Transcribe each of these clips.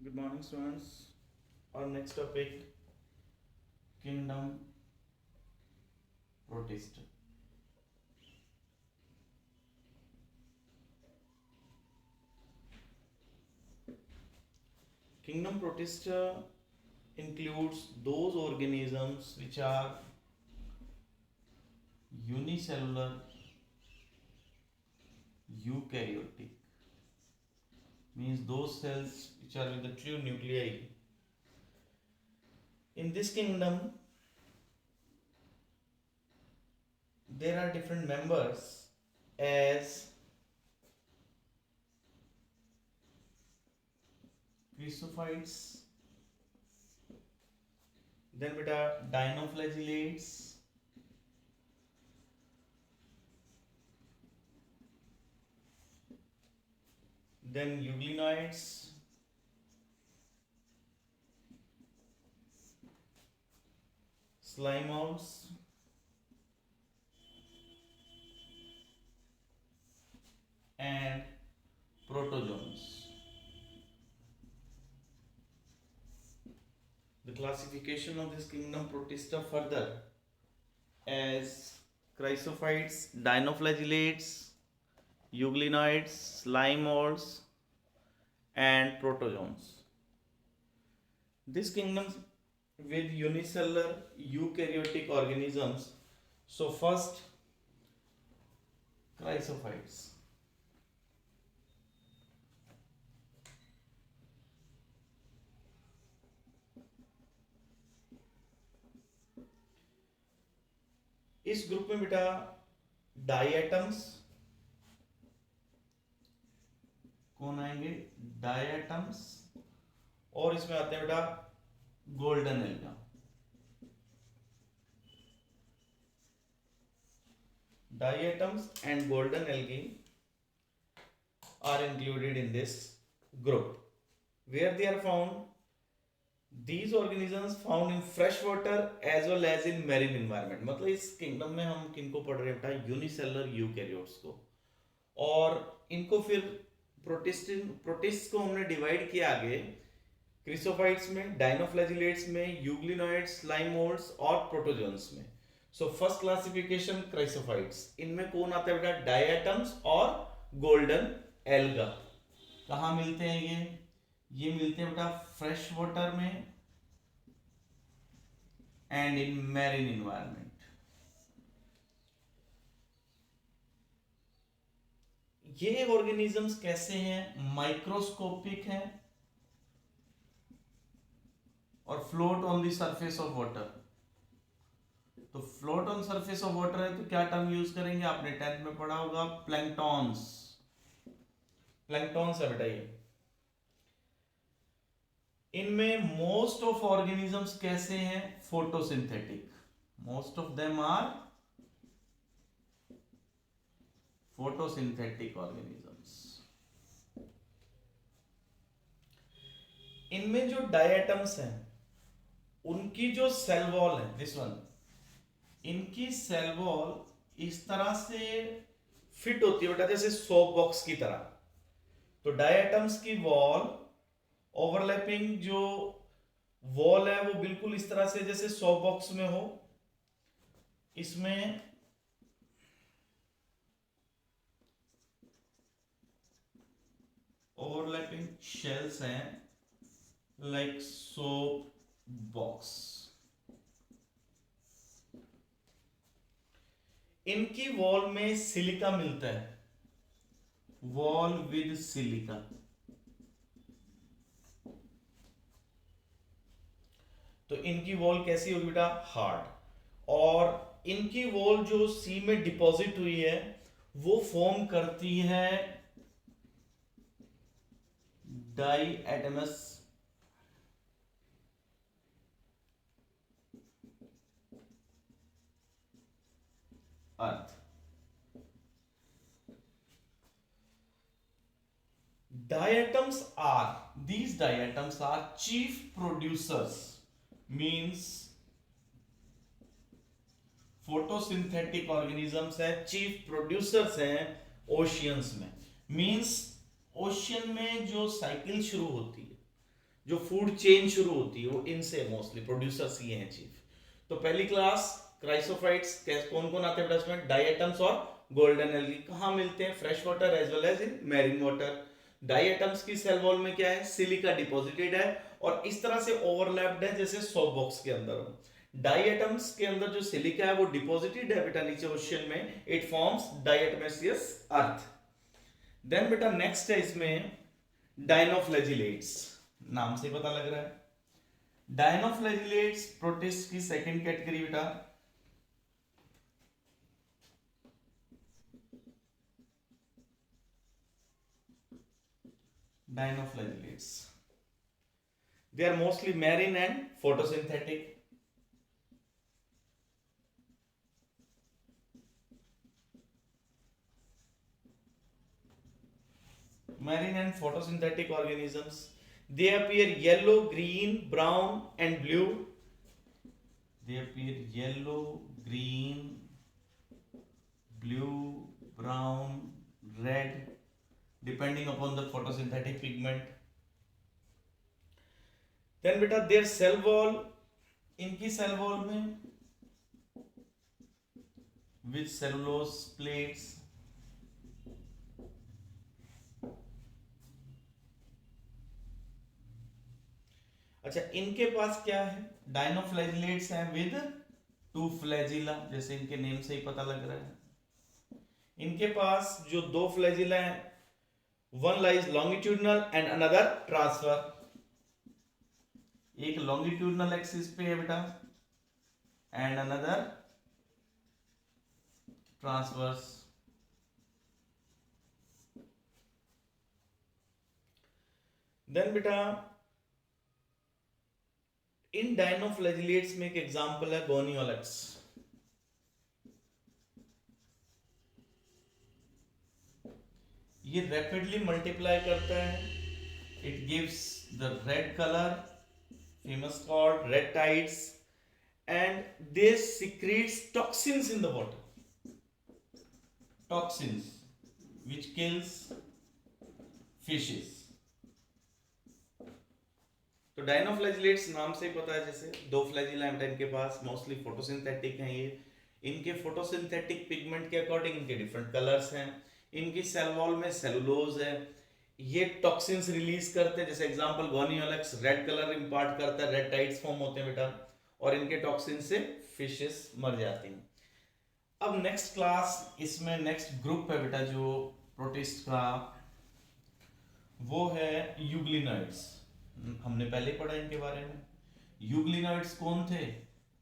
Good morning, students. Our next topic, kingdom protista. Kingdom protista includes those organisms which are unicellular, eukaryotic, means those cells which are with the true nuclei. In this kingdom, there are different members as chrysophytes, then beta dinoflagellates, then euglenoids, slime molds, and protozoans. The classification of this kingdom protista further as chrysophytes, dinoflagellates, euglenoids, slime molds, and protozoans. This kingdom with unicellular eukaryotic organisms. So first, chrysophytes. इस group में बेटा diatoms कौन आएंगे? Diatoms, और इसमें आते हैं बेटा golden alga. Diatoms and golden algae are included in this group. Where they are found? These organisms found in fresh water as well as in marine environment. मतलब इस किंगडम में हम किनको पढ़ रहे हैं बेटा? यूनिसेलुलर यूकैरियोट्स को. और इनको फिर प्रोटिस्ट को हमने डिवाइड किया आगे क्रिसोफाइट्स में, डाइनोफ्लैजिलेट्स में, यूग्लिनोइड्स, स्लाइम मोल्ड्स और प्रोटोजोन्स में. So first classification chrysophytes. इनमें कौन आता है बेटा? डाइएटम्स और गोल्डन एल्गा. कहाँ मिलते हैं ये मिलते हैं बेटा फ्रेश वाटर में एंड इन मैरीन इन्वायरमेंट. ये ऑर्गेनिजम्स कैसे हैं? माइक्रोस्कोपिक हैं और float on the surface of water. तो float on surface of water है तो क्या टर्म यूज करेंगे? आपने 10th में पढ़ा होगा, प्लैंक्टॉन्स. प्लैंक्टॉन्स है बेटा ये. इनमें मोस्ट ऑफ ऑर्गेनिजम्स कैसे हैं? Photosynthetic. Most of them are photosynthetic organisms. इनमें जो डायटम्स हैं उनकी जो सेल वॉल है, दिस वन, इनकी सेल वॉल इस तरह से फिट होती है बेटा जैसे सोप बॉक्स की तरह. तो डायटम्स की वॉल ओवरलैपिंग जो वॉल है वो बिल्कुल इस तरह से जैसे सोप बॉक्स में हो. इसमें ओवरलैपिंग शेल्स हैं लाइक सोप बॉक्स. इनकी वॉल में सिलिका मिलता है, वॉल विद सिलिका. तो इनकी वॉल कैसी होगी बेटा? हार्ड. और इनकी वॉल जो सी में डिपॉजिट हुई है वो फॉर्म करती है डाइएटमस अर्थ. These diatoms are chief producers, means photosynthetic organisms है, chief producers हैं oceans में. means ओशियन में जो साइकिल शुरू होती है जो फूड चेन शुरू होती है वो इनसे मोस्टली प्रोड्यूसर्स ये हैं चीफ। तो पहली क्लास क्राइसोफाइट्स, कौन कौन आते हैं बेटा इसमें? डाइएटम्स और गोल्डन एल्गी। कहाँ मिलते हैं? Fresh water as well as in marine water. Diatoms की सेल वॉल में क्या है? सिलिका डिपॉजिटेड है और इस तरह से ओवरलैप्ड है जैसे सोप बॉक्स के अंदर हो। डाइएटम्स के अंदर जो सिलिका है वो डिपॉजिटेड है बेटा नीचे ओशियन में, इट फॉर्म्स डाइएटमेसियस अर्थ। देन बेटा नेक्स्ट है इसमें डायनोफ्लैजिलेट्स, नाम से पता लग रहा है। डायनोफ्लैजिलेट्स प्रोटिस्ट की सेकंड कैटेगरी बेटा। Dinoflagellates, they are mostly marine and photosynthetic. Marine and photosynthetic organisms, they appear yellow, green, brown and blue. They appear yellow, green, blue, brown, red depending upon the photosynthetic pigment. Then बेटा their cell wall, इनकी cell wall में with cellulose plates, अच्छा इनके पास क्या है? Dinoflagellates हैं with two flagella, जैसे इनके नेम से ही पता लग रहा है। इनके पास जो दो फ्लैजिला हैं, one lies longitudinal and another transfer. एक लॉन्गिट्यूडनल एक्सिस पे है बेटा एंड अनदर ट्रांसवर्स। देन बेटा इन डायनोफ्लैजिलेट्स में एक एग्जांपल है गोनियोलेक्स। ये रैपिडली मल्टीप्लाई करता है, it gives the red colour, famous called red tides, and they secretes toxins in the water, toxins which kills fishes. तो डायनोफ्लैजिलेट्स नाम से पता है, जैसे दो फ्लैजिला हैं इनके पास, मोस्टली फोटोसिंथेटिक हैं ये। इनके फोटोसिंथेटिक पिगमेंट के अकॉर्डिंग इनके डिफरेंट कलर्स हैं। इनकी सेल वॉल में सेलुलोज है, ये टॉक्सिन्स रिलीज करते हैं, जैसे एग्जांपल गोनियोलेक्स रेड कलर इंपार्ट करता है, रेड टाइड्स फॉर्म होते हैं बेटा, और इनके टॉक्सिन से फिशेस मर जाती हैं। अब नेक्स्ट क्लास, इसमें नेक्स्ट ग्रुप है बेटा जो प्रोटिस्ट का, वो है यूग्लिनॉइड्स। हमने पहले पढ़ा इनके बारे में। यूग्लिनॉइड्स कौन थे?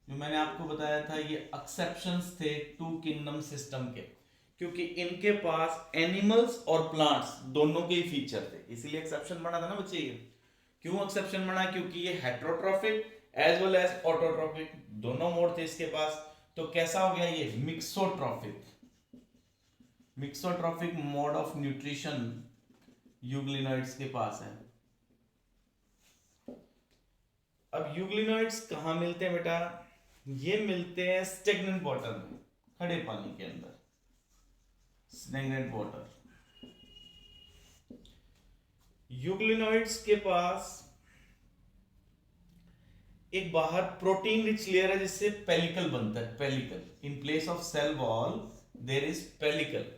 जो मैंने आपको बताया था, ये एक्सेप्शंस थे टू किंगडम सिस्टम के, क्योंकि इनके पास एनिमल्स और प्लांट्स दोनों के ही फीचर थे, इसीलिए एक्सेप्शन बना था ना बच्चे। ये क्यों एक्सेप्शन बना? क्योंकि ये heterotrophic as well as autotrophic दोनों मोड थे इसके पास। तो कैसा हो गया ये? Mixotrophic, mixotrophic mode of nutrition euglenoids के पास है। अब यूग्लिनॉइड्स कहां मिलते हैं बेटा? ये मिलते हैं स्टेगनेंट वाटर में, खड़े पानी के अंदर, स्टेगनेंट वाटर। यूग्लिनॉइड्स के पास एक बाहर प्रोटीन रिच लेयर है जिससे पेलिकल बनता है, pellicle. In place of cell wall there is pellicle,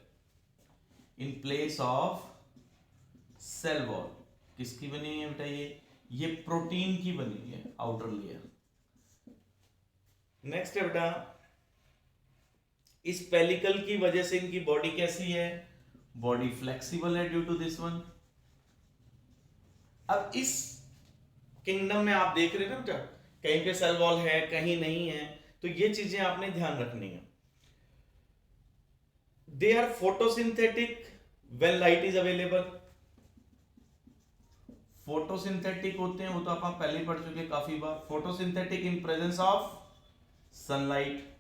in place of cell wall. किसकी बनी है बेटा? ये प्रोटीन की बनी है आउटर लेयर। नेक्स्ट है बेटा, इस पेलिकल की वजह से इनकी बॉडी कैसी है? बॉडी फ्लेक्सिबल है ड्यू टू दिस वन। अब इस किंगडम में आप देख रहे हैं ना बेटा, कहीं पे सेल वॉल है कहीं नहीं है, तो ये चीजें आपने ध्यान रखनी है। They are photosynthetic when light is available. Photosynthetic होते हैं, वो तो आप पहले ही पढ़ चुके हैं काफी बार। Photosynthetic in presence of sunlight,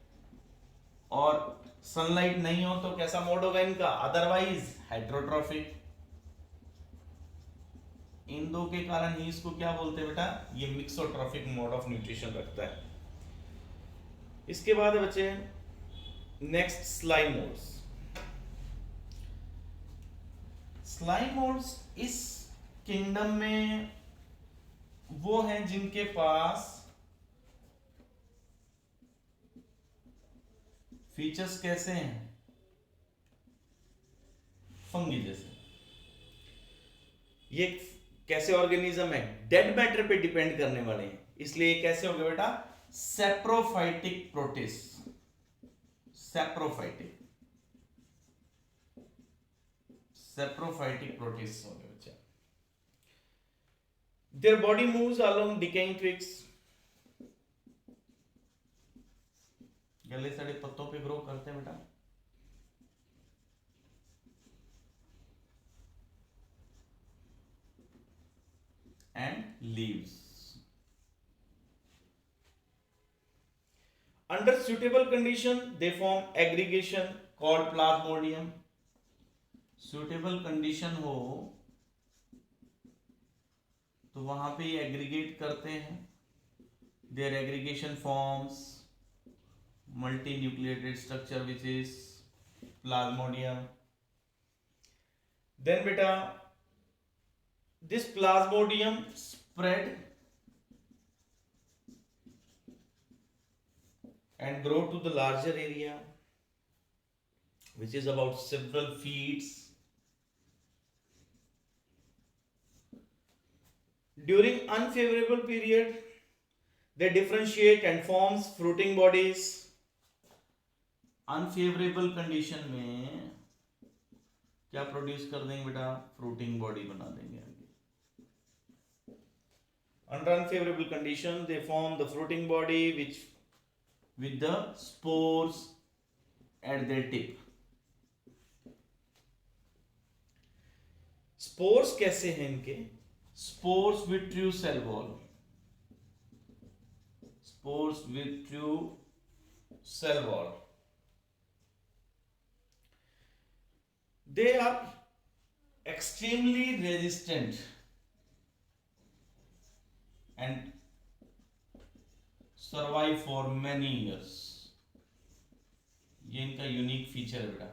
और सनलाइट नहीं हो तो कैसा मोड होगा इनका? Otherwise heterotrophic. इन दो के कारण ही इसको क्या बोलते हैं बेटा? ये मिक्सोट्रॉफिक मोड ऑफ न्यूट्रिशन रखता है। इसके बाद बच्चे next slime modes. Slime modes इस किंगडम में वो हैं जिनके पास फीचर्स कैसे हैं, फंगी जैसे। ये कैसे ऑर्गेनिज्म है, डेड मैटर पे डिपेंड करने वाले हैं, इसलिए कैसे हो गए बेटा, saprophytic protist, saprophytic, saprophytic protist हो गए बच्चा। Their body moves along decaying twigs, गले सड़े पत्तों पे ग्रो करते हैं बेटा। And leaves. Under suitable condition, they form aggregation called plasmodium. Suitable condition हो तो वहां पे एग्रीगेट करते हैं, their aggregation forms multinucleated structure which is plasmodium. Then beta, this plasmodium spread and grow to the larger area which is about several feet. During unfavorable period they differentiate and forms fruiting bodies. Unfavorable condition में क्या produce कर देंगे बेटा, fruiting body बना देंगे आगे। Under unfavorable condition they form the fruiting body which with the spores at their tip. Spores कैसे हैं इनके, spores with true cell wall, spores with true cell wall. They are extremely resistant and survive for many years. ये इनका unique feature है बेटा।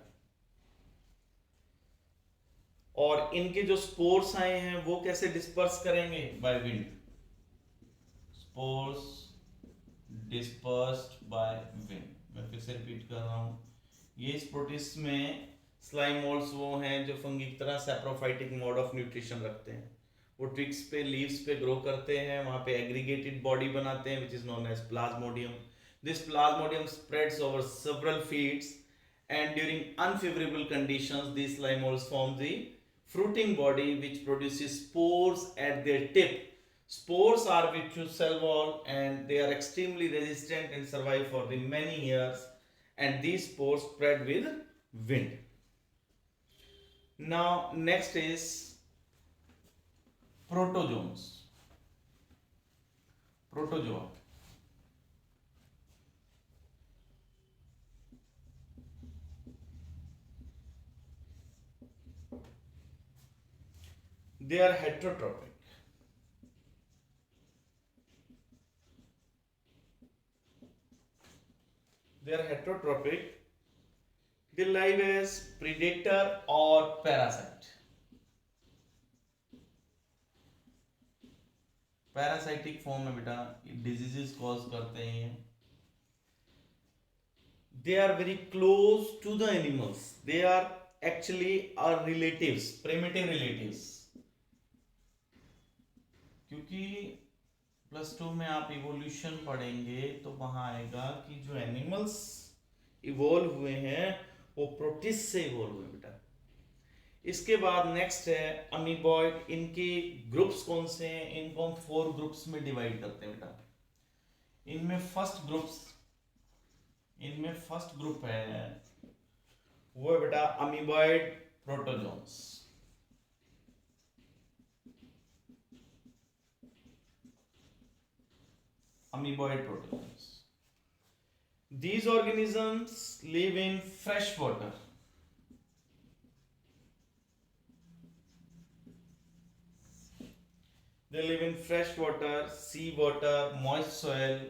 और इनके जो स्पोर्स आए हैं वो कैसे डिस्पर्स करेंगे, by wind. Spores dispersed by wind. मैं फिर से रिपीट कर रहा हूं, ये इस प्रोटिस्ट में स्लाइम मोल्ड्स वो हैं जो फंगी की तरह सेप्रोफाइटिक मोड ऑफ न्यूट्रिशन रखते हैं। वो ट्विग्स पे, लीव्स पे ग्रो करते हैं, वहां पे एग्रीगेटेड बॉडी बनाते हैं which is known as plasmodium. This plasmodium spreads over several feets and during unfavorable conditions these slime molds form the fruiting body which produces spores at their tip. Spores are with cell wall and they are extremely resistant and survive for the many years, and these spores spread with wind. Now next is protozoans. Protozoa. They are heterotrophic. They are heterotrophic. They live as predator or parasite. Parasitic form में बेटा diseases cause करते हैं। They are very close to the animals, they are actually are relatives, primitive relatives. क्योंकि +2 में आप evolution पढ़ेंगे तो वहां आएगा कि जो एनिमल्स इवॉल्व हुए हैं वो प्रोटिस्ट से इवॉल्व हुए बेटा। इसके बाद नेक्स्ट है अमीबॉइड। इनके ग्रुप्स कौन से हैं, इनको हम 4 ग्रुप्स में डिवाइड करते हैं बेटा। इनमें फर्स्ट ग्रुप है वो है बेटा amoeboid protozoans. Amoeboid protozoans. These organisms live in fresh water. They live in fresh water, sea water, moist soil.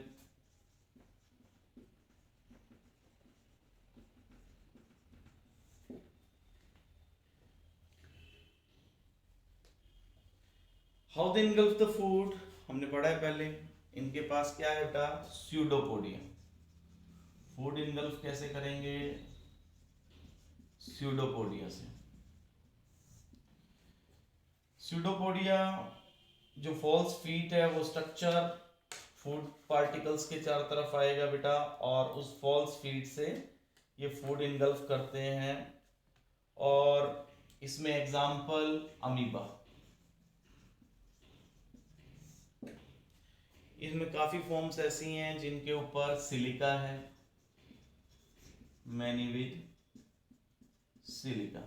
How they engulf the food? हमने पढ़ा है पहले, इनके पास क्या है बेटा, स्यूडोपोडिया। फूड इनगल्फ कैसे करेंगे, स्यूडोपोडिया से। स्यूडोपोडिया जो फॉल्स फीट है वो स्ट्रक्चर फूड पार्टिकल्स के चारों तरफ आएगा बेटा, और उस फॉल्स फीट से ये फूड इनगल्फ करते हैं। और इसमें एग्जाम्पल अमीबा, इसमें काफी फॉर्म्स ऐसी हैं जिनके ऊपर सिलिका है, मैनी विद सिलिका।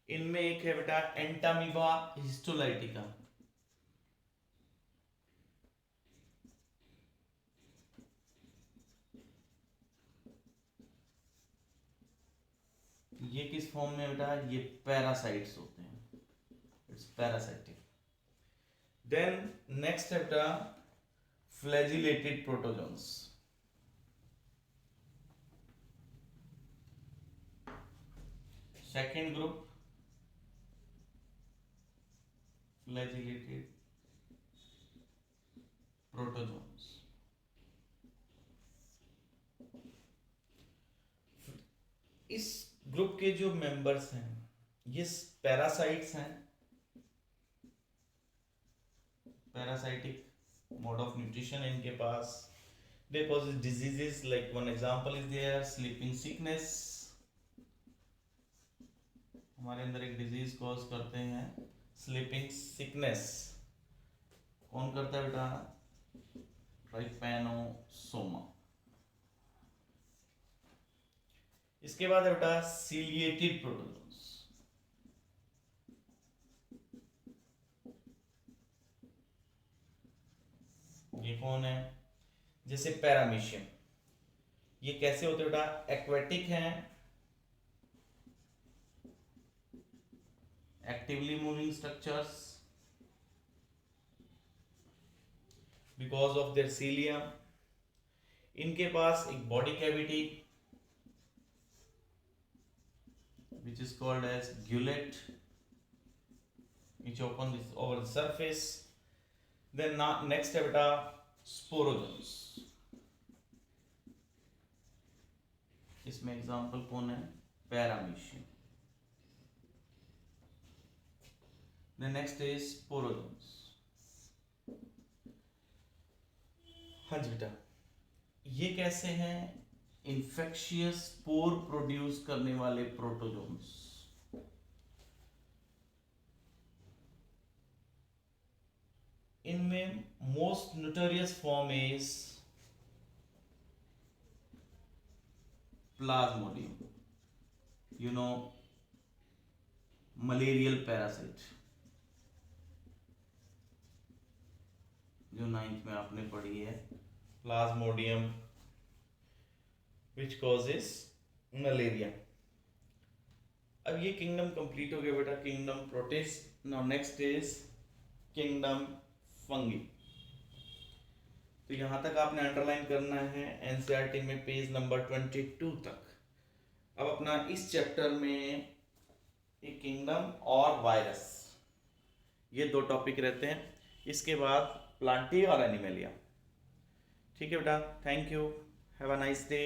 इनमें एक है बेटा एंटामीबा हिस्टोलाइटिका, ये किस फॉर्म में बेटा, ये पैरासाइट्स होते हैं, इट्स पैरासाइटिक। देन नेक्स्ट है बेटा flagellated protozoans. Second group flagellated protozoans. इस ग्रुप के जो मेंबर्स हैं ये पैरासाइट्स हैं, पैरासाइटिक मोड ऑफ न्यूट्रिशन इनके पास। They causes diseases, like one example is there sleeping sickness. हमारे अंदर एक डिजीज कॉज करते हैं स्लीपिंग सिकनेस। कौन करता है बेटा, ट्राइपैनोसोमा। इसके बाद है बेटा सीलिएटेड प्रोटोजोन्स। ये कौन है, जैसे पैरामीशियम। ये कैसे होते हैं बेटा, एक्वेटिक हैं, actively moving structures because of their cilium. इनके पास एक body cavity which is called as gullet, which open this over the surface. Then next है बेटा स्पोरोजोन्स। इसमें एग्जांपल कौन है, paramecium. Then next is sporozoans. हाँ जी बेटा, ये कैसे हैं, इन्फेक्शियस स्पोर प्रोड्यूस करने वाले प्रोटोजोन्स। इनमें most notorious form is Plasmodium, you know malarial parasite, जो 9th में आपने पढ़ी है, प्लाज्मोडियम which causes malaria। अब ये किंगडम कंप्लीट हो गया बेटा, kingdom protist. Now next is kingdom fungi. तो यहां तक आपने अंडरलाइन करना है एनसीईआरटी में पेज नंबर 22 तक। अब अपना इस चैप्टर में एक किंगडम और वायरस, ये 2 टॉपिक रहते हैं। इसके बाद प्लांटी और एनिमेलिया। ठीक है बेटा, thank you, have a nice day.